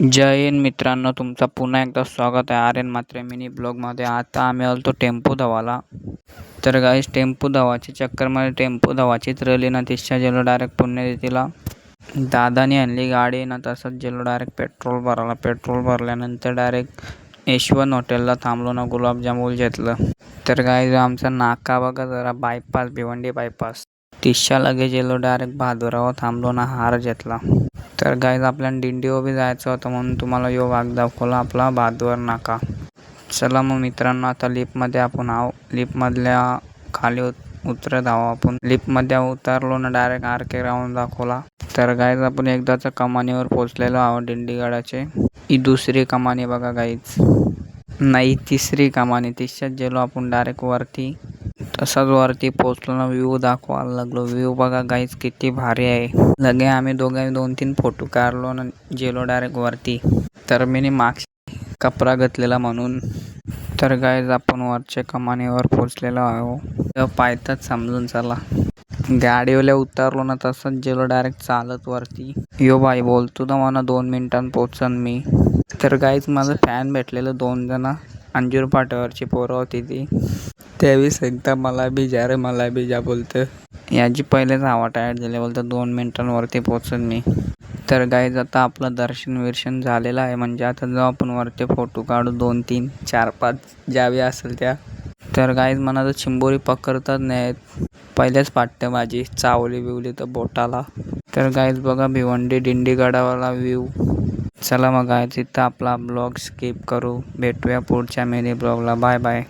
जय हिंद मित्रांनो, तुमचं पुन्हा एकदा स्वागत आहे आर्यन मात्रे मिनी ब्लॉगमध्ये. आता आम्ही आलो टेम्पो धावाला. तर गाईस, टेम्पो धावाच्या चक्करमध्ये टेम्पो धावाचीच रली ना, तिच्या गेलो डायरेक्ट पुण्यतिथीला. दादाने आणली गाडी ना, तसंच गेलो डायरेक्ट पेट्रोल भरायला. पेट्रोल भरल्यानंतर डायरेक्ट यशवंत हॉटेलला थांबलो ना, गुलाबजामुन घेतलं. तर गाईस, आमचा नाका बघा जरा, बायपास, भिवंडी बायपास. तिच्या लगेच गेलो डायरेक्ट बहादुरावर थांबलो ना, हार घेतला. तर गाईज, आपल्याला दिंडीवर बी जायचं होतं म्हणून तुम्हाला यो भाग दाखवला, आपला बहादूर नाका. चला मग मित्रांनो, आता लिफ्टमध्ये आपण आहो. लिफ्टमधल्या खाली उतरत आहो आपण. लिफ्टमध्ये उतरलो ना, डायरेक्ट आरके राऊंड दाखवला. तर गाईज, आपण एकदाच कमानीवर पोहोचलेलो आहोत दिंडीगडाचे. ही दुसरी कमानी बघा गाईज, नाही तिसरी कमानी. तिच्यात गेलो आपण डायरेक्ट वरती. तसाच वरती पोहोचलो ना, व्ह्यू दाखवायला लागलो. व्ह्यू बघा गाईज, किती भारी आहे. लगे आम्ही दोघांनी 2-3 फोटो काढलो ना, गेलो डायरेक्ट वरती. तर मी मागच्या कपडा घेतलेला म्हणून. तर गाईज, आपण वरच्या कमानीवर पोहोचलेलो आहो. तर पायथ्यात समजून चला. गाडीवाल्या उतरलो ना, तसंच गेलो डायरेक्ट चालत वरती. यो बाई बोलतो ना म्हणा 2 मिनिटांत पोहोचन मी. तर गाईज, माझं फॅन भेटलेलं 2 जण. अंजूर फाट्यावरची पोरं होती ती. त्यावेळी सांगता मला बी जा रे, मला बी जा बोलतं. याची पहिलेच हवा टायर्ड झाली, बोलतं 2 मिनिटांवरती पोहोचन मी. तर गाईज, आता आपलं दर्शन झालेलं आहे. म्हणजे आता जाऊ आपण वरती फोटो काढू 2-3, 4-5 ज्यावी असेल त्या. तर गाईज, मला तर चिंबोरी पकडतात नाहीत. पहिलेच फाटते माझी चावली बिवली तर बोटाला. तर गाईज बघा, भिवंडी दिंडीगडावाला व्ह्यू. चला मग गाईज, इथं आपला ब्लॉग स्किप करू. भेटूया पुढच्या मिनी ब्लॉगला. Bye bye.